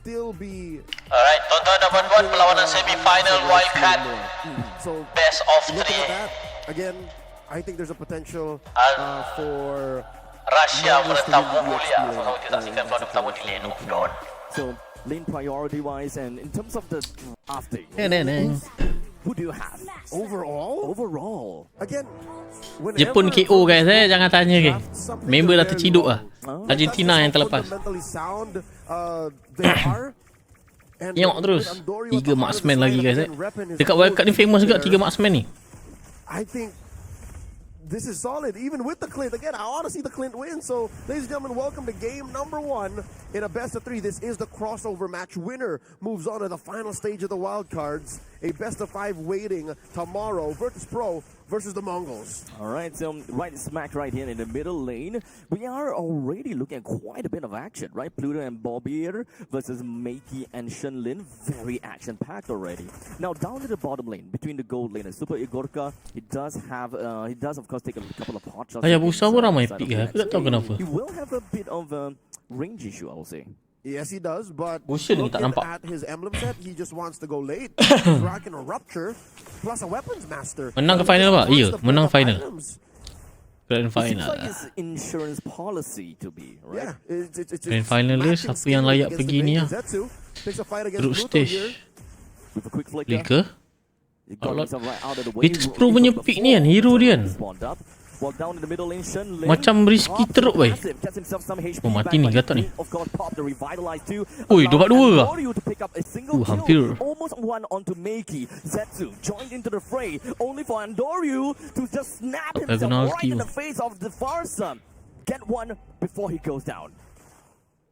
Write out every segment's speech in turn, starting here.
still be. Alright, tonton dan puan-puan, perlawanan semifinal wildcard So best of looking 3. at that again, I think there's a potential for Russia Mongols to menentang win the Mongolia. EWC Kalau kita saksikan perlawanan pertama di lane of God. So lane priority wise and in terms of the drafting, who do you have overall? Again, Jepun KO guys, jangan tanya ke. Member dah terciduk lah. Argentina yang terlepas. Tengok terus 3 marksman lagi guys. Dekat wildcard ni famous juga 3 marksman ni. I think this is solid, even with the Clint. Again, I want to see the Clint win. So, ladies and gentlemen, welcome to game number 1 in a best of 3. This is the crossover match. Winner moves on to the final stage of the wild cards. A best of 5 waiting tomorrow. Virtus.pro versus the Mongols. All right, so right smack right here in the middle lane, we are already looking at quite a bit of action, right? Pluto and Bobbier versus Makey and Shenlin, very action-packed already. Now down to the bottom lane, between the gold lane and Super Igorka, he does of course take a couple of hot shots. Ayah Busa pun ramai pick lah. Aku tak tahu kenapa. He will have a bit of a range issue, I will say. Yes, he does, but Bullshit ni tak looking nampak. at his emblem set, he just wants to go late. He's rocking a rupture, plus a weapons master. Menang ke final pak? Ya, menang final. Grand It seems final. like his insurance policy to be, right? Yeah, it's Grand final dia, siapa yang layak pergi ni lah. Group stage. With a quick flicker, Lika. he got himself right out of the way. Virtus.pro punya pick ni kan, hero dia kan. Spawned up. While down in the middle lane, Shenlin Macam risky teruk bai. gets himself some HP Oh, mati back, ni, but gatot ni. of course pop the revitalize too. Oi, 2-2 lah. Andorio to pick up a single hampir. kill, almost one onto Makey. Zetsu joined into the fray, only for Andorio to just snap himself right in the face of the Farsa. Get one before he goes down.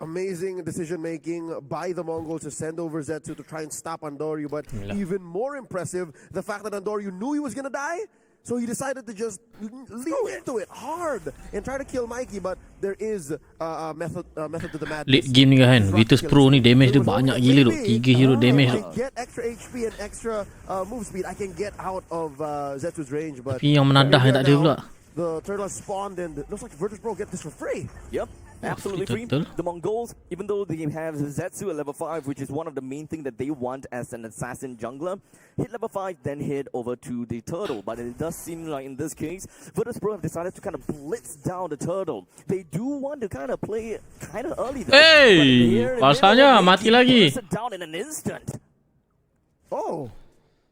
Amazing decision making by the Mongols to send over Zetsu to try and stop Andorio, but even more impressive, the fact that Andorio knew he was gonna die, so he decided to just lean into it hard and try to kill Mikey, but there is a method to the madness. Late game ni kan, Virtus.pro ni damage dia banyak gila tu. 3 hero damage tu. I get extra HP and extra move speed. I can get out of Zetsu's range, but Tapi yang menadah yang tak ada pula. the turtle has spawned and looks like Virtus.pro get this for free. Yep, absolutely free. The Mongols, even though they have Zetsu at level 5, which is one of the main things that they want as an assassin jungler, hit level 5, then head over to the turtle. But it does seem like in this case, Virtus.pro have decided to kind of blitz down the turtle. They do want to kind of play kind of early though. Hey, pasalnya mati lagi. Down in an instant. Oh,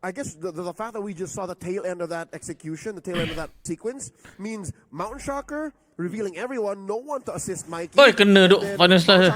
I guess the fact that we just saw the tail end of that execution, the tail end of that sequence, means Mountain Shocker revealing everyone, no one to assist Mikey. Oi, kena duk final slash.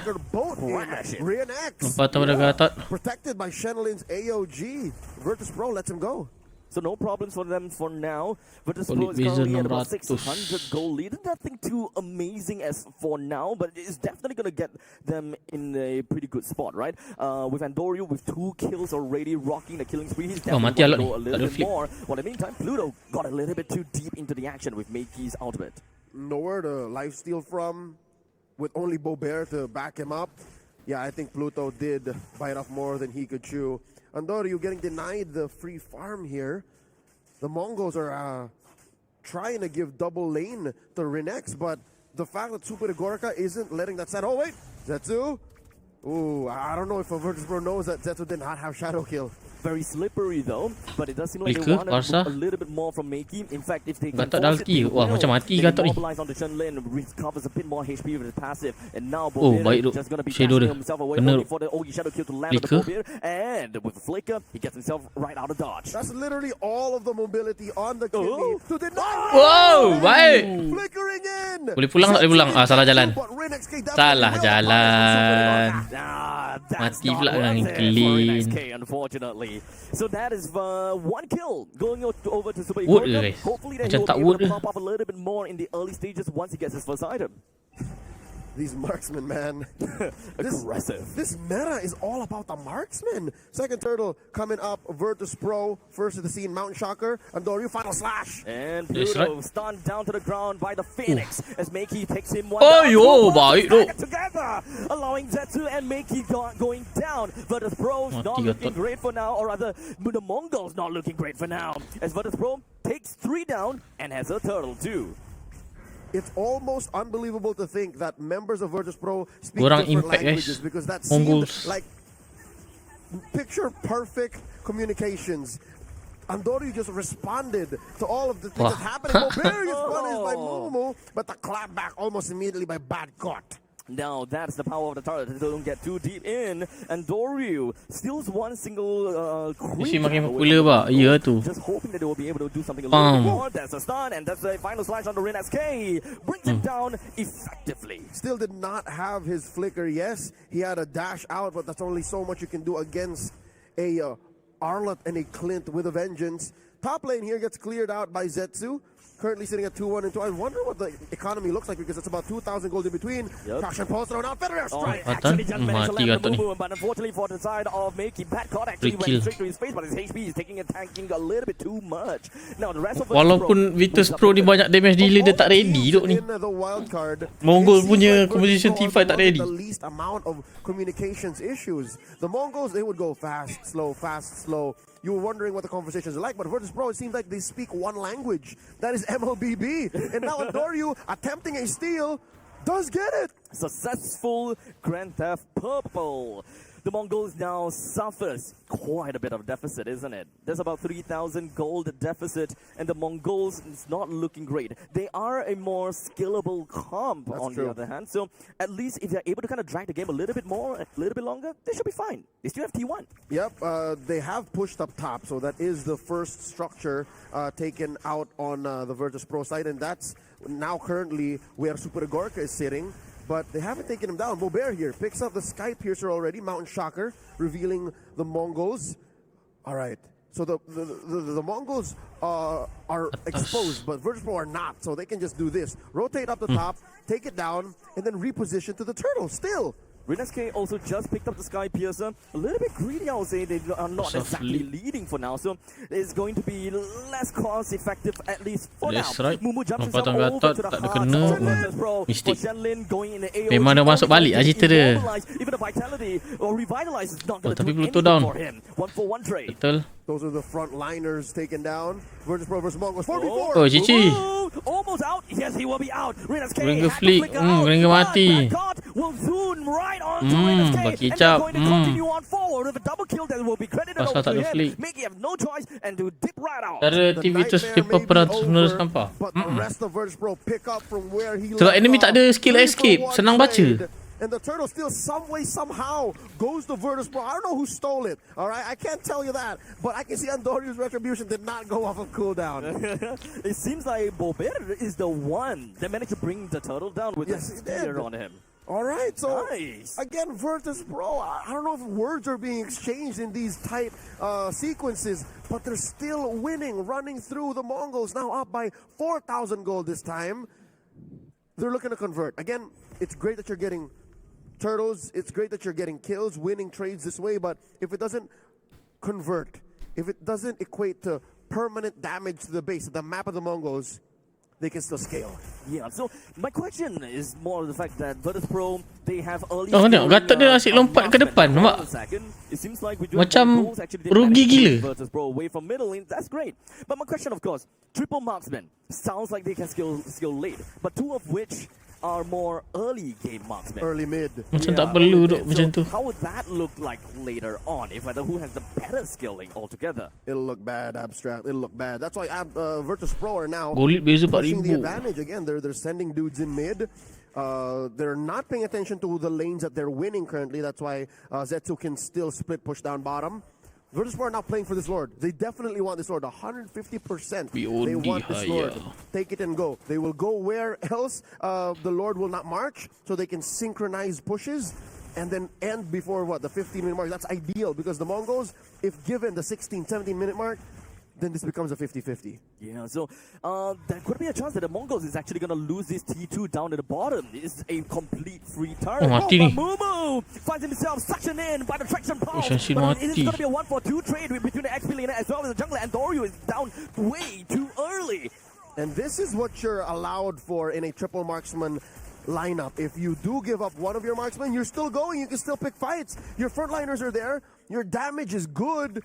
Reenact. Lepas tu pada gatot. Protected by Shenlin's AOG. Virtus.pro lets him go. So no problems for them for now. Virtus.pro is currently at about 600 gold lead. Nothing too amazing as for now, but it's definitely going to get them in a pretty good spot, right? With Andorio with 2 kills already rocking the killing spree, he's definitely going to go a little bit more. While in the meantime, Pluto got a little bit too deep into the action with Makey's ultimate. Nowhere to lifesteal from, with only Bobert to back him up. Yeah, I think Pluto did bite off more than he could chew. Andorio getting denied the free farm here. The Mongols are trying to give double lane to Renex, but the fact that Super Igorka isn't letting that set. Oh wait, Zetsu? Ooh, I don't know if Virtus.pro knows that Zetsu did not have Shadow Kill. Very slippery though, but it does seem like they want a little bit more from Makey. In fact, if they can force it to wah, macam mati gatot ni. mobilize onto Shenlin, recovers a bit more HP with his passive, and now baik tu. just going to be Shadow dashing dia. himself away Kena only for the OG Shadow Kill to land on the Bobir, and with a flicker, he gets himself right out of dodge. That's literally all of the mobility on the kidney to deny. Wow, baik. Flickering in. Boleh pulang tak boleh pulang? Ah, salah jalan. Salah jalan. Mati pula dengan clean. Unfortunately. So that is 1 kill going over to Super Wood Igorka. guys. Hopefully that Macam he'll tak be able wood to pop up a little bit more in the early stages once he gets his first item. These marksmen, man. Aggressive. This meta is all about the marksman. Second turtle coming up. Virtus.pro first to the scene. Mountain Shocker. Andorio final slash. And Pluto stunned down to the ground by the Phoenix as Makey takes him one down. Baik tu. Together, allowing Zetsu and Makey going down. Virtus.pro not looking great for now, or rather, the Mongols not looking great for now. As Virtus.pro takes 3 down and has a turtle too. It's almost unbelievable to think that members of Virtus.pro speak Kurang different impact, languages guys. because that seemed Mongols. like picture perfect communications. Andoryu just responded to all of the things that's happening. Boberi is punished by Mumu, but the clap back almost immediately by Bad God. Now that's the power of the turret. They don't get too deep in. And Doryu steals one single Mesti makin popular pak. Ya tu. just hoping that they will be able to do something a little bit more. That's a stun, and that's the final slash on the Rin SK. Brings him down effectively. Still did not have his flicker. Yes, he had a dash out, but that's only so much you can do against a Arlott and a Clint with a vengeance. Top lane here gets cleared out by Zetsu. Currently sitting at 2-1 and 2. I wonder what the economy looks like because it's about 2,000 gold in between. Traction pulse thrown out. Federer strike. Actually just managed to land the move, but unfortunately for the side of Makey, Bad God actually went straight to his face, but his HP is taking and tanking a little bit too much. Now the rest of Walaupun Virtus.pro ni banyak damage dealer, dia tak ready duk ni. Mongols punya composition T5 tak ready. The least amount of communications issues. The Mongols, they would go fast, slow, fast, slow. You were wondering what the conversations are like, but Virtus.pro, it seems like they speak one language. That is MLBB. And now Andoryu, attempting a steal, does get it. Successful Grand Theft Purple. The Mongols now suffers quite a bit of deficit, isn't it? There's about 3,000 gold deficit, and the Mongols is not looking great. They are a more skillable comp on the other hand, so at least if they're able to kind of drag the game a little bit more, a little bit longer, they should be fine. They still have T1. Yep, they have pushed up top, so that is the first structure taken out on the Virtus.pro side, and that's now currently where Super Gorka is sitting. But they haven't taken him down. Bobert here picks up the Sky Piercer already. Mountain Shocker, revealing the Mongols. All right. So the Mongols are exposed, but Virtus.pro are not. So they can just do this. Rotate up the top, take it down, and then reposition to the turtle. Still. Rin SK also just picked up the Sky Piercer. A little bit greedy, I would say. They are not exactly leading for now. So it's going to be less cost effective, at least for now. Right. Mumu jumps Nampak himself over to the heart of Virtus.pro. Mistik. Shenlin going in the AOE. Memang dah masuk balik lah cerita dia. Even the vitality or revitalize is not going to tapi do Pluto anything down. for him. 1-for-1 trade. Betul. Those are the front liners taken down. Virtus.pro versus Mongols. 4v4. Oh, Cici. Almost out. Yes, he will be out. Rin SK Ringa had to flick. flicker out. Ringa mati. God will zoom right on to Rin SK. bagi And cap. they're going to continue on forward with a double kill that will be credited Pasal over tak to ada him. flick. Make have no choice and to dip right out. Cara team Virtus dia pernah terus nampak. But the rest of Virtus.pro pick up from where he Sebab left enemy off. tak ada skill escape. Senang baca. And the turtle still some way, somehow goes to Virtus.pro. I don't know who stole it, all right? I can't tell you that. But I can see Andoryu's retribution did not go off of cooldown. It seems like Bobert is the one that managed to bring the turtle down with the spear on him. All right, so Nice. again, Virtus.pro, I don't know if words are being exchanged in these tight sequences, but they're still winning, running through the Mongols, now up by 4,000 gold this time. They're looking to convert. Again, it's great that you're getting turtles, it's great that you're getting kills, winning trades this way, but if it doesn't convert, if it doesn't equate to permanent damage to the base, the map of the Mongols, they can still scale. Yeah, so my question is more of the fact that Virtus.pro, they have early... Oh, tengok. Gatot dia asyik lompat ke depan, nampak? It seems like we do Macam rugi gila. Virtus.pro away from middle lane, that's great. But my question, of course, triple marksman sounds like they can skill late, but two of which are more early game marksmen. Early mid. Macam tak perlu duk macam tu. How would that look like later on? If whether who has the better skilling altogether? It'll look bad, Abstract. It'll look bad. That's why Virtus.pro are now Golit beza pushing the 4,000. advantage. Again, they're sending dudes in mid. They're not paying attention to the lanes that they're winning currently. That's why Zetsu can still split push down bottom. Virtus.pro are not playing for this Lord. They definitely want this Lord. 150%. They want this Lord. Take it and go. They will go where else the Lord will not march, so they can synchronize pushes and then end before what, the 15-minute mark. That's ideal because the Mongols, if given the 16, 17-minute mark, then this becomes a 50-50. Yeah, so there could be a chance that the Mongols is actually going to lose this T2 down at the bottom. It's a complete free turret. Mati ni. Mumu finds himself suctioned in by the traction pulse. Shanshi But it is mati. going to be a 1-for-2 trade between the XP laner as well as the jungler, and Doryu is down way too early. And this is what you're allowed for in a triple marksman lineup. If you do give up one of your marksmen, you're still going. You can still pick fights. Your frontliners are there. Your damage is good.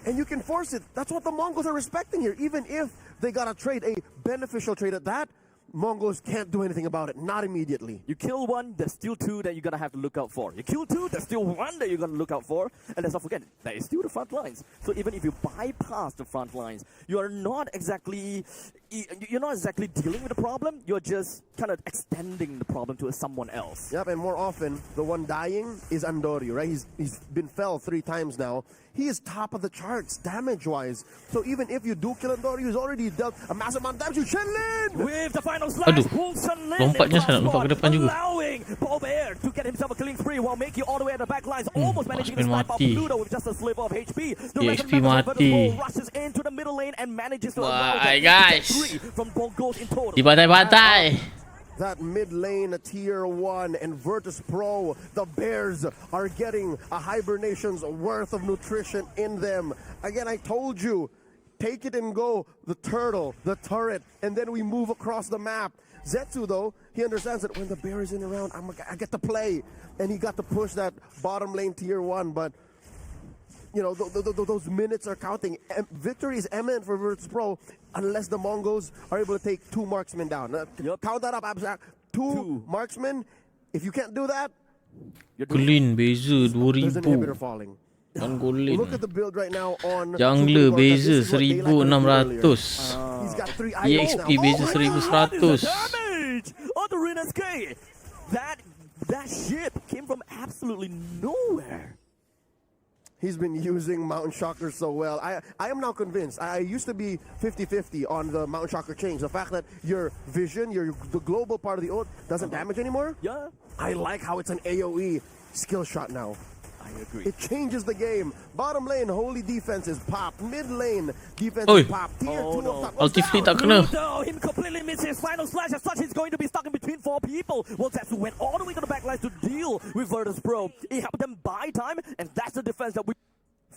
And you can force it. That's what the Mongols are respecting here. Even if they got to trade a beneficial trade at that, Mongols can't do anything about it. Not immediately. You kill one, there's still two that you're gonna have to look out for. You kill two, there's still one that you're gonna look out for. And let's not forget, that is still the front lines. So even if you bypass the front lines, you're not exactly dealing with the problem. You're just kind of extending the problem to someone else. Yep, and more often, the one dying is Andoryu, right? He's been fell 3 times now. He is top of the charts, damage-wise. So even if you do kill Andoryu, he's already dealt a massive amount of damage to Shenlin! With the final slash, pulls Shenlin lompatnya saya nak lompat ke depan juga. allowing Bobear to get himself a killing spree while making all the way at the back lines, almost managing to snipe out Pluto with just a sliver of HP. The HP mati. rushes into the middle lane and manages to Wah, allow them guys. to get 3 from Mongols in total. Dibantai-bantai. That mid lane, tier 1, and Virtus.pro, the Bears are getting a hibernation's worth of nutrition in them. Again, I told you, take it and go, the turtle, the turret, and then we move across the map. Zetsu, though, he understands that when the bear is in around, I get to play. And he got to push that bottom lane tier 1, but you know, those minutes are counting. Victory is imminent for Virtus.pro unless the Mongols are able to take 2 marksmen down. Count that up, Abzak. 2 marksmen. If you can't do that, Golin beza there's an 2000. inhibitor falling. Golin. Look at the build right now on Jungler beza 1600. He's got 3 items EXP now. beza 1100. Damage on the Rinasque. That ship came from absolutely nowhere. He's been using Mountain Shocker so well. I am now convinced. I used to be 50-50 on the Mountain Shocker change. The fact that your vision, the global part of the ult doesn't damage anymore. Yeah, I like how it's an AoE skill shot now. I agree. It changes the game. Bottom lane, holy defenses pop. Mid lane, defenses pop. Tier 2 up top. Ulti fleet tak kena. No, him completely missed his final slash. As such, he's going to be stuck in between 4 people. Well, Zetsu went all the way to the back lines to deal with Virtus.pro. He helped them buy time, and that's the defense that we...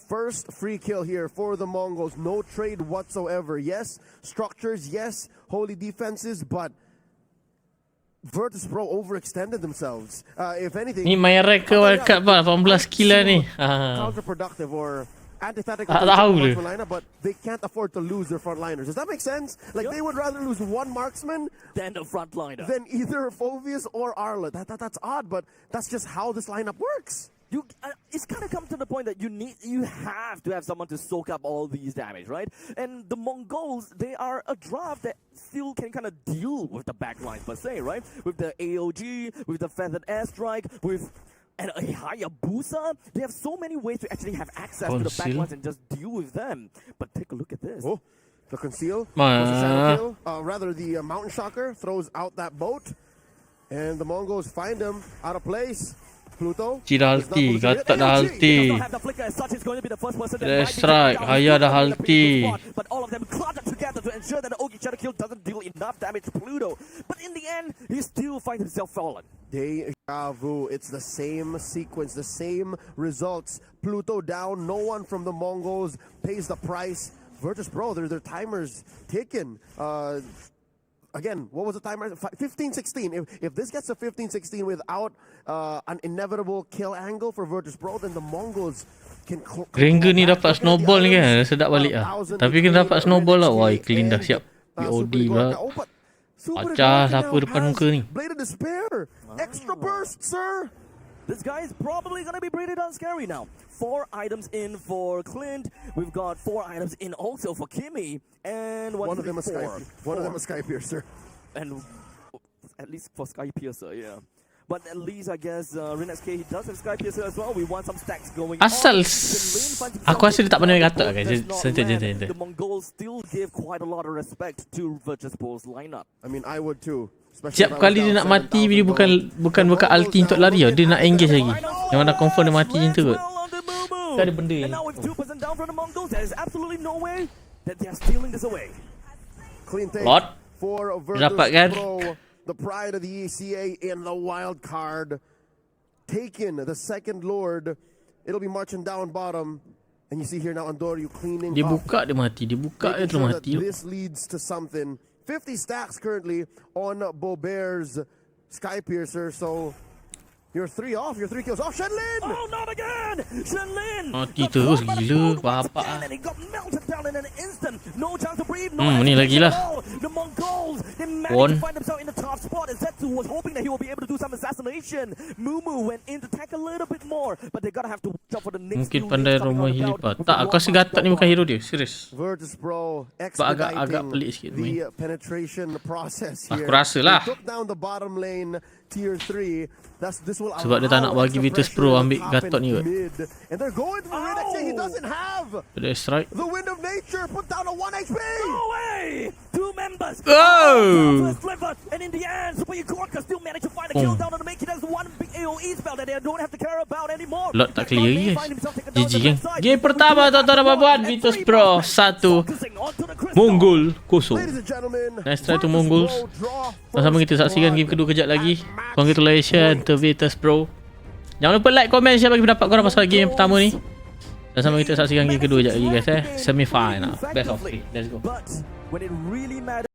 First free kill here for the Mongols. No trade whatsoever. Yes, structures. Yes, holy defenses, but Virtus.pro overextended themselves. If anything, Ni main rank ke kat 18 kill lah ni. counterproductive or antithetical Tak to the tahu marksman lineup, but they can't afford to lose their frontliners. Does that make sense? Like they would rather lose 1 marksman Then the frontliner. than either Phovius or Arla. That's odd, but that's just how this lineup works. It's kind of come to the point that you have to have someone to soak up all these damage, right? And the Mongols, they are a draft that still can kind of deal with the backlines per se, right? With the AOG, with the feathered airstrike, with a Hayabusa, they have so many ways to actually have access to the backlines and just deal with them. But take a look at this. Oh, the conceal, the shadow kill, rather the mountain shocker throws out that boat, and the Mongols find him out of place. Pluto. Cira ulti, Gatot dah ulti. Strike, Haya dah ulti. But all of them cluttered together to ensure that the Ogi Shadow Kill doesn't deal enough damage to Pluto. But in the end, he still finds himself fallen. Deja vu. It's the same sequence, the same results. Pluto down. No one from the Mongols pays the price. Virtus.pro, their timers ticking. Again, what was the timer? 15-16. If this gets to 15-16 without an inevitable kill angle for Virtus.pro, then the Mongols can... Granger ni dapat snowball ni kan, sedap balik lah. Tapi kena dapat snowball lah. Wah, clean dah siap. POD pula. Pacah siapa depan muka ni. Blade of Despair. Extra burst, sir. This guy is probably going to be pretty darn scary now. 4 items in for Clint. We've got 4 items in also for Kimmy. And one of them is Sky Piercer. And at least for Sky Piercer, yeah. But at least I guess Rinasque, he does have Sky Piercer as well. We want some stacks going Asal aku rasa dia tak pandai Gatot kan. The Mongols still give quite a lot of respect to Virtus.pro's lineup. I mean, I would too. Setiap kali dia nak mati, dia bukan buka ulti untuk lari tau. Dia nak engage lagi. Memang dah confirm dia mati macam tu kot. Tak ada benda ni. And now with 2% down from the Mongols, there is absolutely no way that they are stealing this away. Clean take Lot. for Dapat kan? Virtus.pro, the pride of the ECA in the wild card. Taken the second lord. It'll be marching down bottom. And you see here now Andoryu cleaning Dia up. buka dia mati. Dia buka dia terus mati. This leads to something. 50 stacks currently on Bobear's Sky Piercer. So you're 3 off. You're 3 kills off. Shenlin! Oh, not again! Shenlin! Mati terus gila. Bapak. And he got melted down in an instant. No chance to breathe. Ni lagi lah. The Mongols goals. They managed Won. to find themselves in the top spot. And Zetsu was hoping that he will be able to do some assassination. Mumu went in to tank a little bit more, but they gotta have to watch out for the next Mungkin few pandai lanes coming rumah on the belt. hilipat. Tak, aku rasa Gatot ni bukan hero dia. Serius. Virtus.pro agak pelik sikit main. the penetration process here. Aku rasa lah. They took down the bottom lane tier 3. This will Sebab dia tak nak allow bagi extra Virtus.pro pressure ambil to Gatot ni kot. mid. And they're going for it. Actually, he doesn't have Ada strike. the wind of nature. Put down a 1 HP. No way! Two members. Oh! And in the end, Super Gorka still managed to find a kill down on the make it as one big AoE spell that they don't have to care about anymore. Lot tak clear lagi guys. GG geng. Game pertama tuan-tuan dan puan-puan. Virtus.pro 1, Mongol 0. Ladies and gentlemen, Nice try to Mongols. Sama-sama kita saksikan game kedua kejap lagi. Congratulations to Virtus.pro. Jangan lupa like, komen, share bagi pendapat korang pasal game pertama ni. Dan sama kita saksikan game kedua kejap lagi guys. Semifinal. Best of 3. Let's go. But when it really matters.